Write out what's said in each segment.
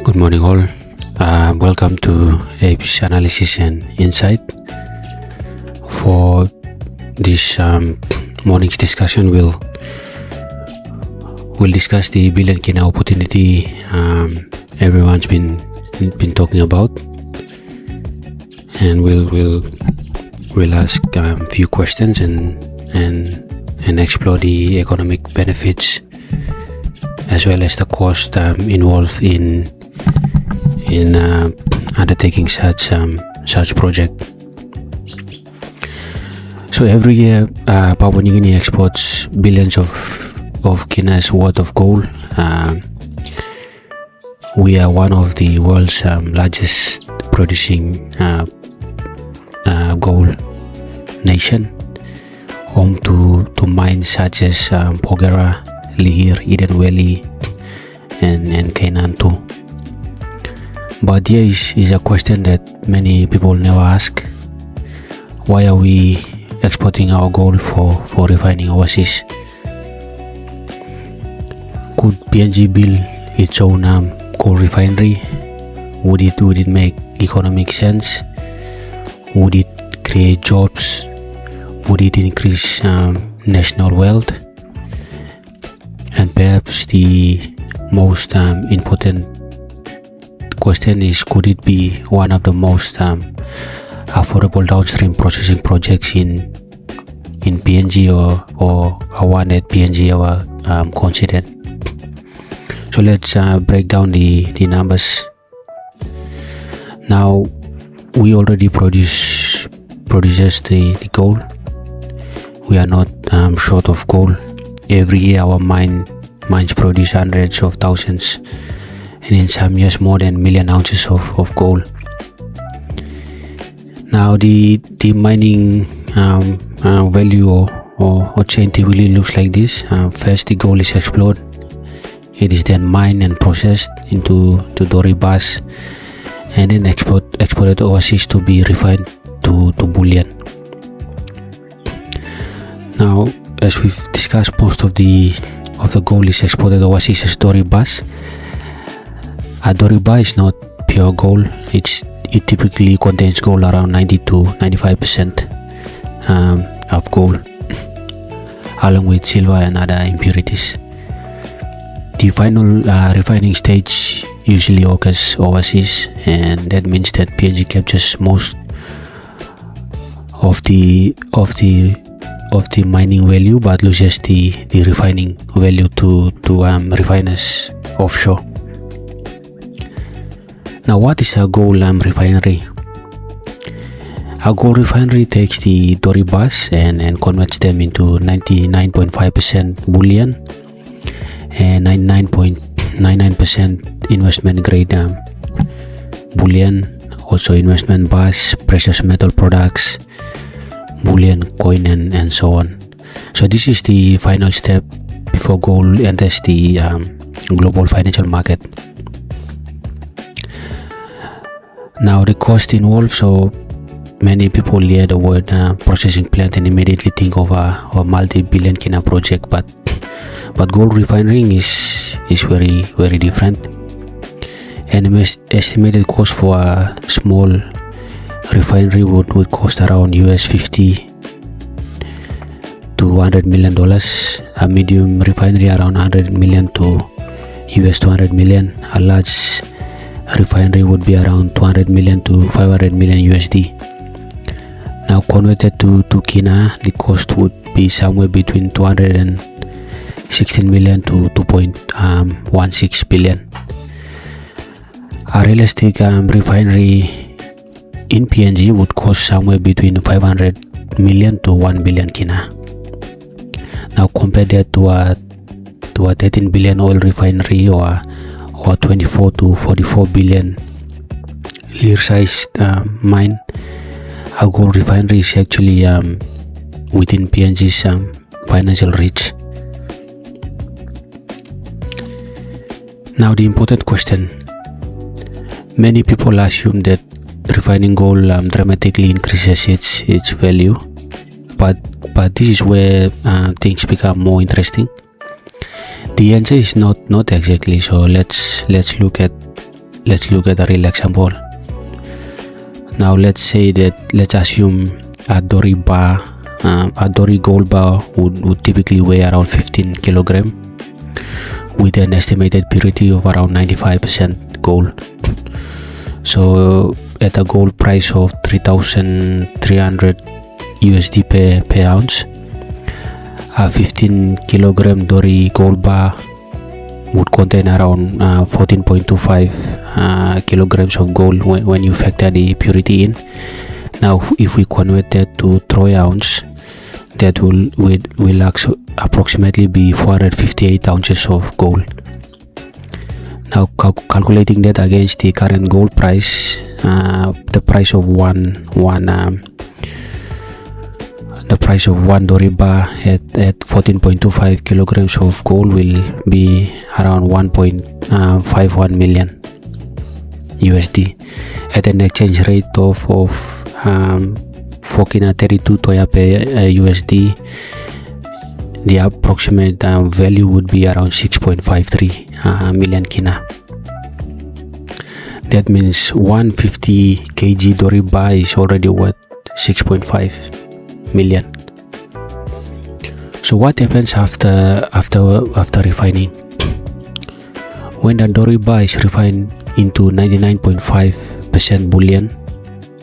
Good morning all. Welcome to Abe's Analysis and Insight. For this morning's discussion, we'll discuss the Billion-Kina opportunity everyone's been talking about, and we'll ask a few questions and explore the economic benefits as well as the cost involved in undertaking such project. So every year, Papua New Guinea exports billions of kinas worth of gold. We are one of the world's largest producing gold nation, home to mines such as Pogera, Lihir, Eden Valley, and Kainan too. But here is a question that many people never ask: why are we exporting our gold for refining overseas? Could PNG build its own gold refinery? Would it make economic sense? Would it create jobs? Would it increase national wealth? And perhaps the most important question is, could it be one of the most affordable downstream processing projects in PNG or one that PNG ever considered? So let's break down the numbers. Now, we already produces the gold. We are not short of gold. Every year our mines produce hundreds of thousands, and in some years more than 1 million ounces of gold. Now the mining value or chain typically looks like this. First, the gold is explored. It is then mined and processed into doré bars, and then exported overseas to be refined to bullion. Now, as we've discussed, most of the gold is exported overseas as doré bars. A doré bar is not pure gold. It typically contains gold around 90 to 95% of gold, along with silver and other impurities. The final refining stage usually occurs overseas, and that means that PNG captures most of the mining value, but loses the refining value to refiners offshore. Now, what is a gold refinery? A gold refinery takes the doré bars and converts them into 99.5% bullion and 99.99% investment grade bullion, also investment bars, precious metal products, bullion coin, and so on. So this is the final step before gold enters the global financial market. Now, the cost involved. So many people hear the word processing plant and immediately think of a multi-billion-kina project, but gold refining is very, very different. An estimated cost for a small refinery would cost around $50 to $100 million. A medium refinery around 100 million to $200 million. A large refinery would be around 200 million to 500 million USD. Now, converted to Kina, the cost would be somewhere between 216 million to 2.16 billion. A realistic refinery in PNG would cost somewhere between 500 million to 1 billion Kina. Now, compare that to a 13 billion oil refinery or 24 to 44 billion lire-sized mine. A gold refinery is actually within PNG's financial reach. Now, the important question: many people assume that refining gold dramatically increases its value, but this is where things become more interesting. The answer is not exactly. So let's look at let's look at a real example. Now let's assume a doré bar, a doré gold bar would typically weigh around 15 kilogram with an estimated purity of around 95% gold. So at a gold price of 3,300 USD per ounce, a 15 kilogram doré gold bar would contain around 14.25 kilograms of gold when you factor the purity in. Now if we convert that to troy ounce, that will approximately be 458 ounces of gold. Now calculating that against the current gold price, the price of one doré bar at 14.25 kilograms of gold will be around 1.51 million USD at an exchange rate of 4.32 Toya per USD. The approximate value would be around 6.53 million Kina. That means 150 kg doré bar is already worth 6.5 million. So what happens after refining? When the doré bar is refined into 99.5% bullion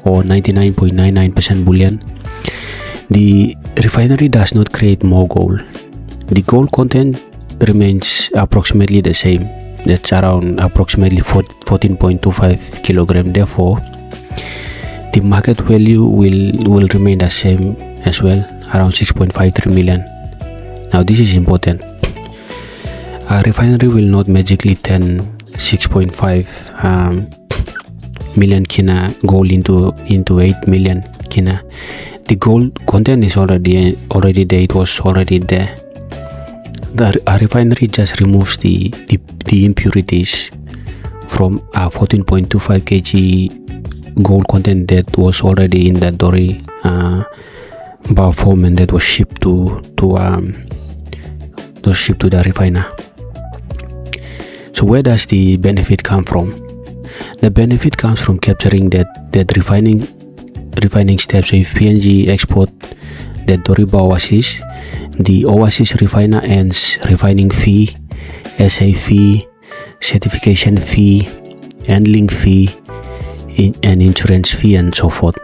or 99.99% bullion, the refinery does not create more gold. The gold content remains approximately the same. That's around approximately 14.25 kilogram. Therefore, the market value will remain the same as well, around 6.53 million. Now this is important. A refinery will not magically turn 6.5 million Kina gold into 8 million Kina. The gold content is already there. It was already there. A refinery just removes the impurities from 14.25 kg gold content that was already in the doré bar form, and that was shipped to the refiner. So where does the benefit come from? The benefit comes from capturing that refining steps. So if PNG export that doré bar overseas, the overseas refiner earns refining fee, SA fee, certification fee, handling fee, and insurance fee, and so forth.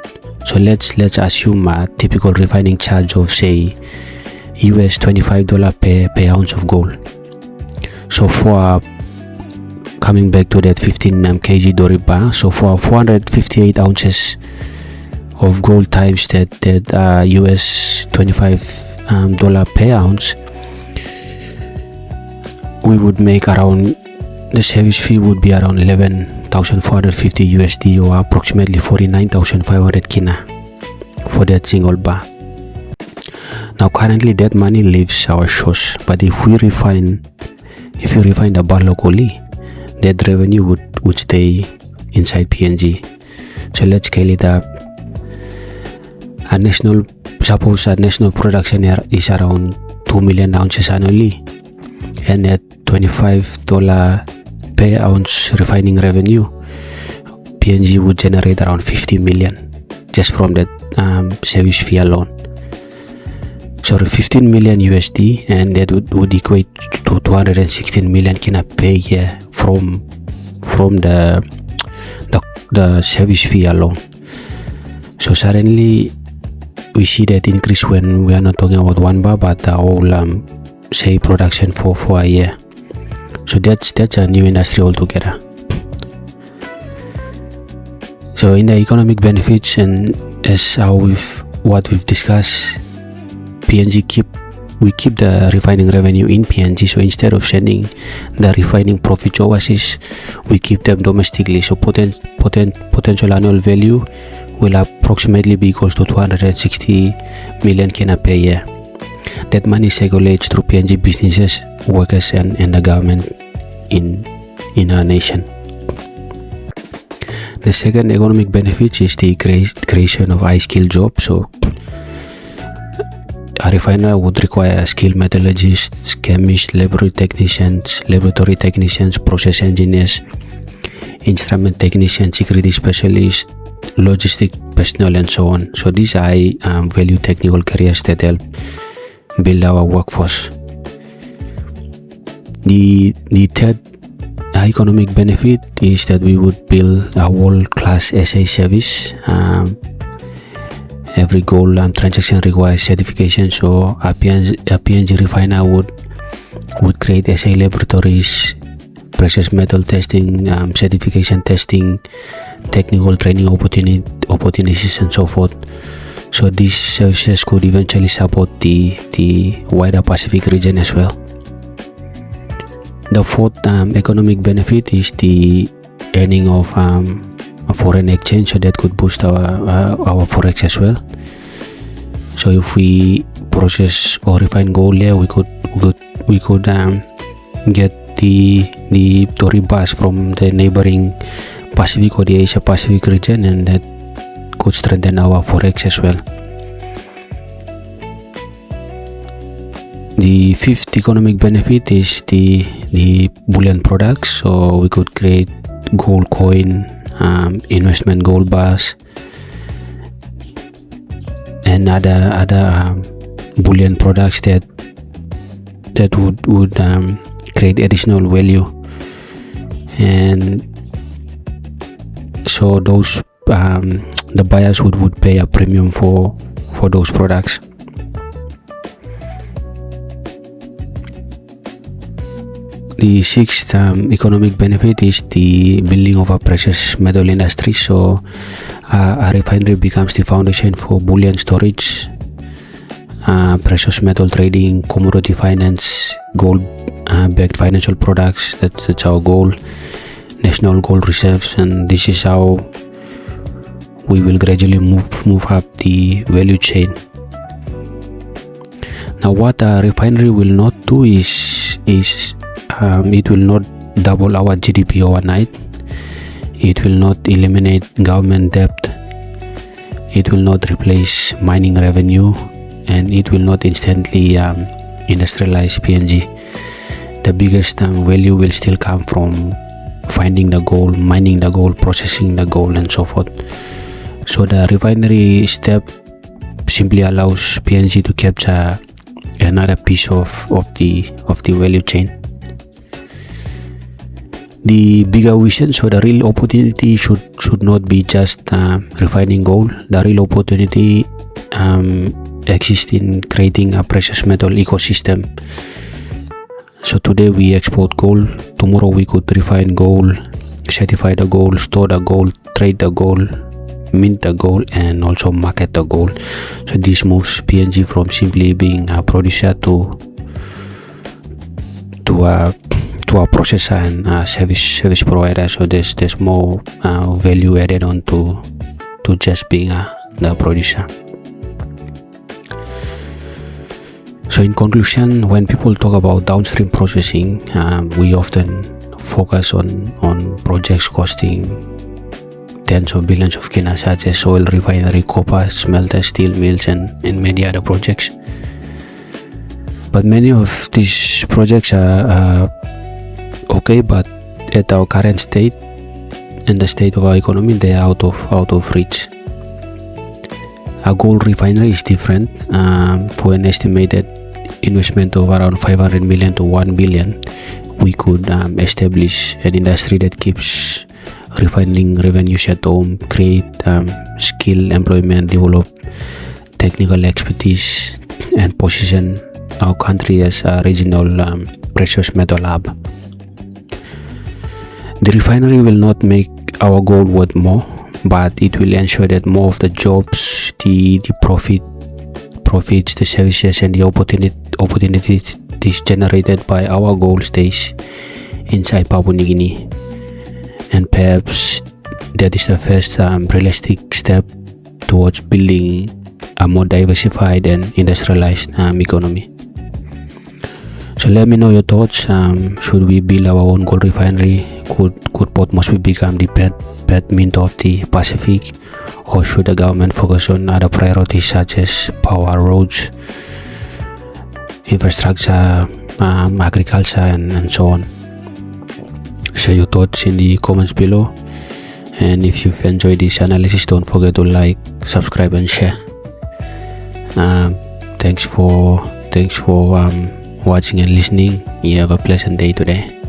So let's assume a typical refining charge of say US $25 per ounce of gold. So for coming back to that 15 kg doré bar, so for 458 ounces of gold times that US $25 per ounce, we would make around, the service fee would be around 11,450 USD or approximately 49,500 Kina for that single bar. Now currently that money leaves our shores, but if you refine the bar locally, that revenue would stay inside PNG. So let's scale it up. Suppose a national production is around 2 million ounces annually, and at $25 per ounce refining revenue, PNG would generate around 50 million just from that service fee alone. So 15 million USD, and that would equate to 216 million Kina per year from the service fee alone. So suddenly we see that increase when we are not talking about one bar, but the whole say production for a year. So that's a new industry altogether. So in the economic benefits, and as what we've discussed, we keep the refining revenue in PNG. So instead of sending the refining profits overseas, we keep them domestically. So potential annual value will approximately be equals to 260 million Kina per year. That money circulates through PNG businesses, workers, and the government in our nation. The second economic benefit is the creation of high-skilled jobs. So a refiner would require skilled metallurgists, chemists, laboratory technicians, process engineers, instrument technician, security specialist, logistic personnel, and so on. So these are value technical careers that help build our workforce. The third economic benefit is that we would build a world-class SA service. Every gold transaction requires certification, so a PNG refiner would create SA laboratories, precious metal testing, certification testing, technical training opportunities, and so forth. So these services could eventually support the wider Pacific region as well. The fourth economic benefit is the earning of a foreign exchange, so that could boost our forex as well. So if we process or refine gold here, we could get the doré bars from the neighboring Pacific or the Asia Pacific region, and that could strengthen our forex as well. The fifth economic benefit is the bullion products, so we could create gold coin, investment gold bars, and other bullion products that would create additional value, and so those the buyers would pay a premium for those products. The sixth economic benefit is the building of a precious metal industry. So a refinery becomes the foundation for bullion storage, precious metal trading, commodity finance, gold backed financial products. That's our goal, national gold reserves, and this is how we will gradually move up the value chain. Now, what a refinery will not do is it will not double our GDP overnight. It will not eliminate government debt. It will not replace mining revenue, and it will not instantly industrialize PNG. The biggest value will still come from finding the gold, mining the gold, processing the gold, and so forth. So the refinery step simply allows PNG to capture another piece of the value chain. The bigger vision, so the real opportunity should not be just refining gold. The real opportunity exists in creating a precious metal ecosystem. So today we export gold, tomorrow we could refine gold, certify the gold, store the gold, trade the gold, mint the gold, and also market the gold. So this moves PNG from simply being a producer to a processor and service provider. So there's more value added on to just being the producer. So in conclusion, when people talk about downstream processing, we often focus on projects costing tens of billions of kina, such as oil refinery, copper smelter, steel mills, and many other projects. But many of these projects are okay, but at our current state and the state of our economy, they are out of reach. A gold refinery is different. For an estimated investment of around 500 million to 1 billion, we could establish an industry that keeps refining revenues at home, create skill employment, develop technical expertise, and position our country as a regional precious metal hub. The refinery will not make our gold worth more, but it will ensure that more of the jobs, the profits, the services, and the opportunities generated by our gold stays inside Papua New Guinea. And perhaps that is the first realistic step towards building a more diversified and industrialized economy. So let me know your thoughts. Should we build our own gold refinery? Could Port Moresby become the Perth Mint of the Pacific? Or should the government focus on other priorities such as power, roads, infrastructure, agriculture, and so on? share your thoughts in the comments below. And if you've enjoyed this analysis, don't forget to like, subscribe and share. Thanks for watching and listening. You have a pleasant day today.